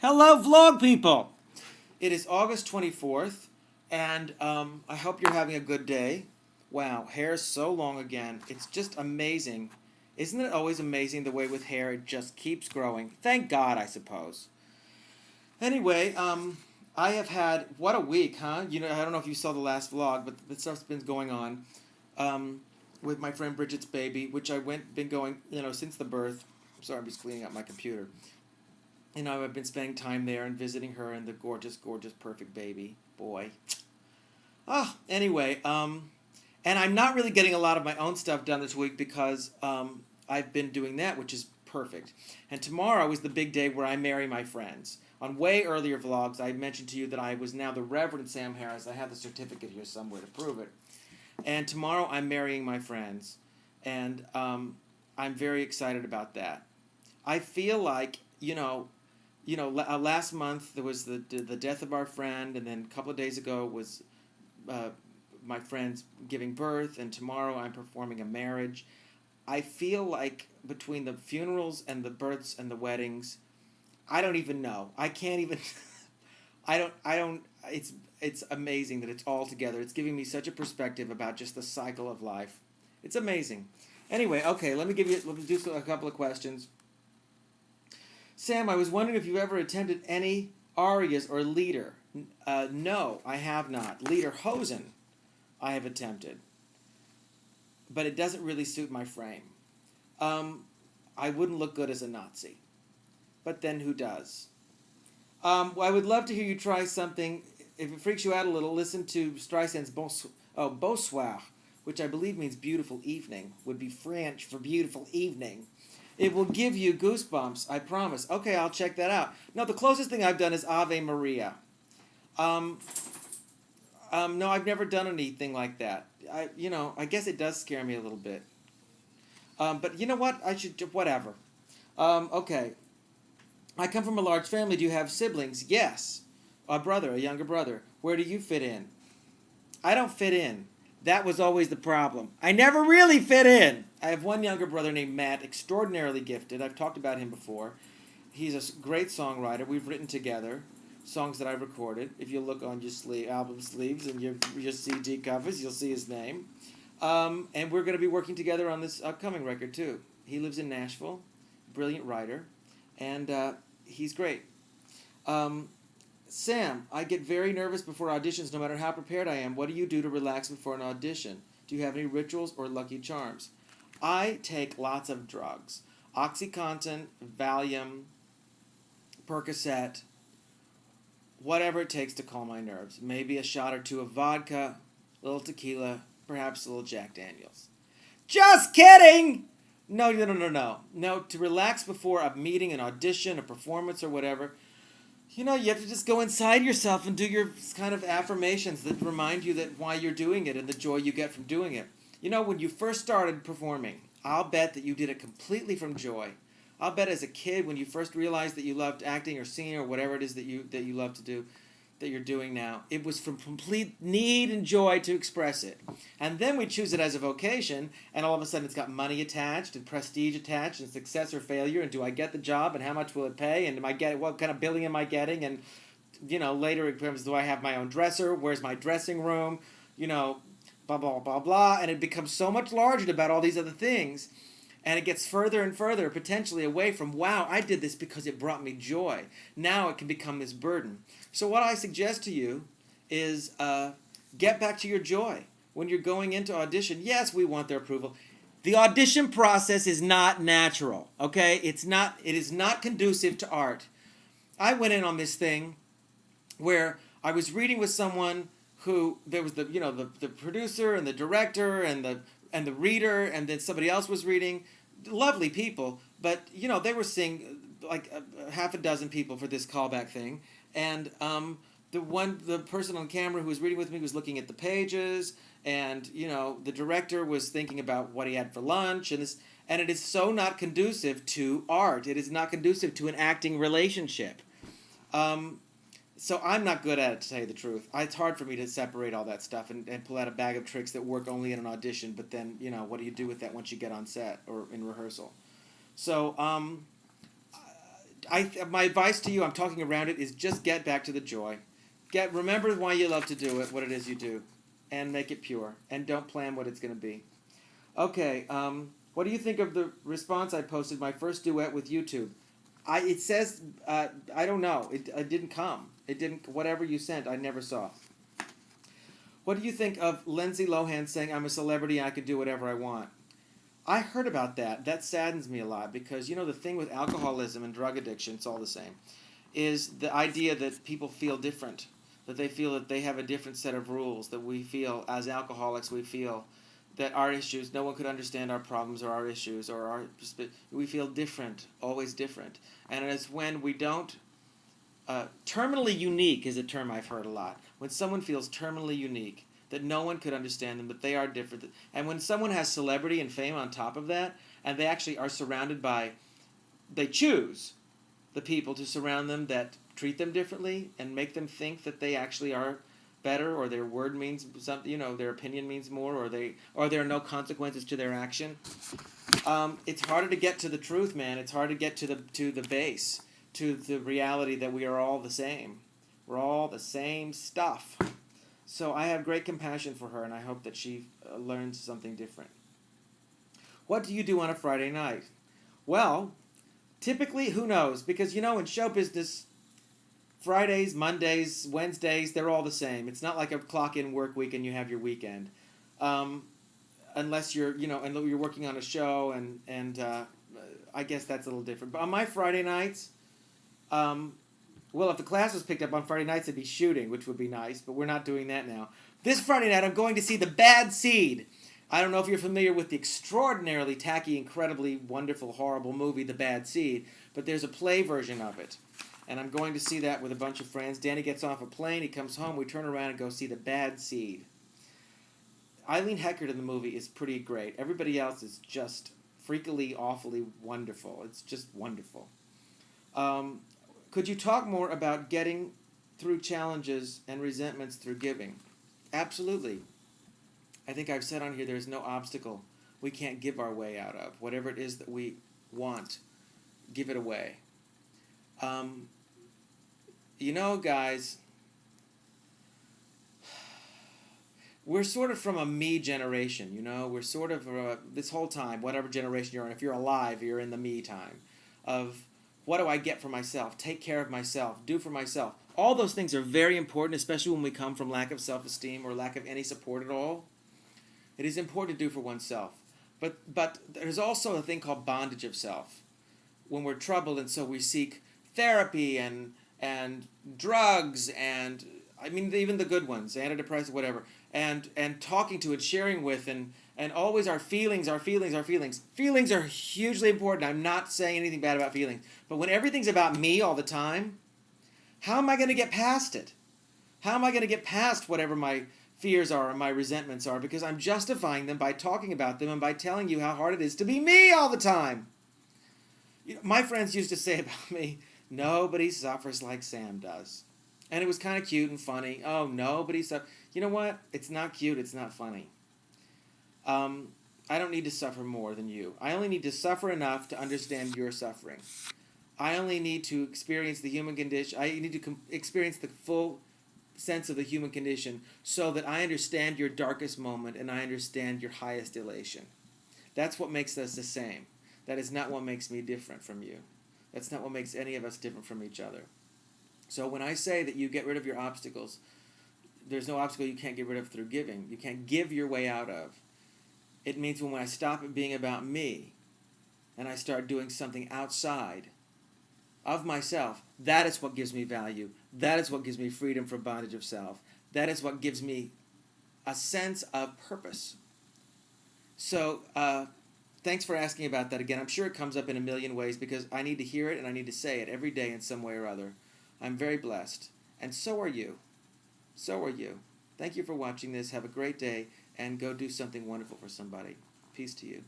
Hello, vlog people! It is August 24th, and I hope you're having a good day. Wow, hair is so long again. It's just amazing. Isn't it always amazing the way with hair it just keeps growing? Thank God, I suppose. Anyway, I have had, what a week, huh? You know, I don't know if you saw the last vlog, but the stuff's been going on um, with my friend Bridget's baby, which been going, since the birth. I'm sorry, I'm just cleaning up my computer. I've been spending time there and visiting her and the gorgeous, gorgeous, perfect baby boy. Anyway, and I'm not really getting a lot of my own stuff done this week because I've been doing that, which is perfect. And tomorrow is the big day where I marry my friends. On way earlier vlogs, I mentioned to you that I was now the Reverend Sam Harris. I have the certificate here somewhere to prove it. And tomorrow I'm marrying my friends, and I'm very excited about that. I feel like, last month there was the death of our friend, and then a couple of days ago was my friend's giving birth, and tomorrow I'm performing a marriage. I feel like between the funerals and the births and the weddings, I don't even know. I can't even. I don't. It's amazing that it's all together. It's giving me such a perspective about just the cycle of life. It's amazing. Anyway, okay, let me do a couple of questions. Sam, I was wondering if you ever attempted any arias or lieder. No, I have not. Lederhosen, I have attempted, but it doesn't really suit my frame. I wouldn't look good as a Nazi, but then who does? Well, I would love to hear you try something. If it freaks you out a little, listen to Streisand's Bonsoir, which I believe means beautiful evening, would be French for beautiful evening. It will give you goosebumps, I promise. Okay, I'll check that out. No, the closest thing I've done is Ave Maria. No, I've never done anything like that. I guess it does scare me a little bit. But you know what? Whatever. Okay. I come from a large family. Do you have siblings? Yes. A younger brother. Where do you fit in? I don't fit in. That was always the problem. I never really fit in. I have one younger brother named Matt, extraordinarily gifted. I've talked about him before. He's a great songwriter. We've written together songs that I've recorded. If you look on your album sleeves and your CD covers, you'll see his name. And we're going to be working together on this upcoming record, too. He lives in Nashville, brilliant writer, and he's great. Sam, I get very nervous before auditions no matter how prepared I am. What do you do to relax before an audition? Do you have any rituals or lucky charms? I take lots of drugs. OxyContin, Valium, Percocet, whatever it takes to calm my nerves. Maybe a shot or two of vodka, a little tequila, perhaps a little Jack Daniels. Just kidding! No. No, to relax before a meeting, an audition, a performance, or whatever, you have to just go inside yourself and do your kind of affirmations that remind you that why you're doing it and the joy you get from doing it. When you first started performing, I'll bet that you did it completely from joy. I'll bet as a kid when you first realized that you loved acting or singing or whatever it is that you love to do, that you're doing now, it was from complete need and joy to express it. And then we choose it as a vocation, and all of a sudden it's got money attached and prestige attached and success or failure, and do I get the job and how much will it pay, and what kind of billing am I getting, and later it becomes, do I have my own dresser, where's my dressing room, blah blah blah blah, and it becomes so much larger about all these other things. And it gets further and further, potentially, away from, wow, I did this because it brought me joy. Now it can become this burden. So what I suggest to you is get back to your joy. When you're going into audition, yes, we want their approval. The audition process is not natural, okay? It is not conducive to art. I went in on this thing where I was reading with someone who, there was the producer and the director and the reader, and then somebody else was reading. Lovely people, but they were seeing like half a dozen people for this callback thing, and the person on camera who was reading with me was looking at the pages, and the director was thinking about what he had for lunch, and it is so not conducive to art. It is not conducive to an acting relationship. So I'm not good at it, to tell you the truth. It's hard for me to separate all that stuff and pull out a bag of tricks that work only in an audition, but then, what do you do with that once you get on set or in rehearsal? So My advice to you, I'm talking around it, is just get back to the joy. Remember why you love to do it, what it is you do, and make it pure. And don't plan what it's going to be. Okay, what do you think of the response I posted, my first duet with YouTube? It says, I don't know. It didn't come. It didn't, whatever you sent, I never saw. What do you think of Lindsay Lohan saying, I'm a celebrity and I can do whatever I want? I heard about that. That saddens me a lot because, the thing with alcoholism and drug addiction, it's all the same, is the idea that people feel different, that they feel that they have a different set of rules, that we feel, as alcoholics, we feel that our issues, no one could understand our problems or our issues, or we feel different, always different. And it's when we don't, terminally unique is a term I've heard a lot. When someone feels terminally unique, that no one could understand them, that they are different. And when someone has celebrity and fame on top of that, and they actually are surrounded by, they choose the people to surround them that treat them differently and make them think that they actually are better, or their word means something, their opinion means more, or there are no consequences to their action. It's harder to get to the truth, man. It's hard to get to the base, to the reality that we are all the same. We're all the same stuff. So I have great compassion for her, and I hope that she learns something different. What do you do on a Friday night? Well, typically, who knows? Because, in show business, Fridays, Mondays, Wednesdays, they're all the same. It's not like a clock-in work week and you have your weekend. Unless you're, and you're working on a show, and I guess that's a little different. But on my Friday nights, well, if the class was picked up on Friday nights, it'd be shooting, which would be nice, but we're not doing that now. This Friday night, I'm going to see The Bad Seed. I don't know if you're familiar with the extraordinarily tacky, incredibly wonderful, horrible movie, The Bad Seed, but there's a play version of it. And I'm going to see that with a bunch of friends. Danny gets off a plane, he comes home, we turn around and go see The Bad Seed. Eileen Heckard in the movie is pretty great. Everybody else is just freakily, awfully wonderful. It's just wonderful. Could you talk more about getting through challenges and resentments through giving? Absolutely. I think I've said on here there's no obstacle we can't give our way out of. Whatever it is that we want, give it away. Guys, we're sort of from a me generation, We're sort of, this whole time, whatever generation you're in, if you're alive, you're in the me time of, what do I get for myself? Take care of myself. Do for myself. All those things are very important, especially when we come from lack of self-esteem or lack of any support at all. It is important to do for oneself. But there's also a thing called bondage of self. When we're troubled, and so we seek therapy and drugs and, even the good ones, antidepressants, whatever, and talking to and sharing with and always our feelings. Feelings are hugely important. I'm not saying anything bad about feelings. But when everything's about me all the time, how am I going to get past it? How am I going to get past whatever my fears are and my resentments are? Because I'm justifying them by talking about them and by telling you how hard it is to be me all the time. My friends used to say about me, nobody suffers like Sam does. And it was kind of cute and funny. Oh, nobody suffers. You know what? It's not cute. It's not funny. I don't need to suffer more than you. I only need to suffer enough to understand your suffering. I only need to experience the human condition. I need to experience the full sense of the human condition so that I understand your darkest moment and I understand your highest elation. That's what makes us the same. That is not what makes me different from you. That's not what makes any of us different from each other. So when I say that you get rid of your obstacles, there's no obstacle you can't get rid of through giving. You can't give your way out of. It means when I stop it being about me and I start doing something outside of myself, that is what gives me value. That is what gives me freedom from bondage of self. That is what gives me a sense of purpose. So thanks for asking about that again. I'm sure it comes up in a million ways because I need to hear it and I need to say it every day in some way or other. I'm very blessed. And so are you. So are you. Thank you for watching this. Have a great day and go do something wonderful for somebody. Peace to you.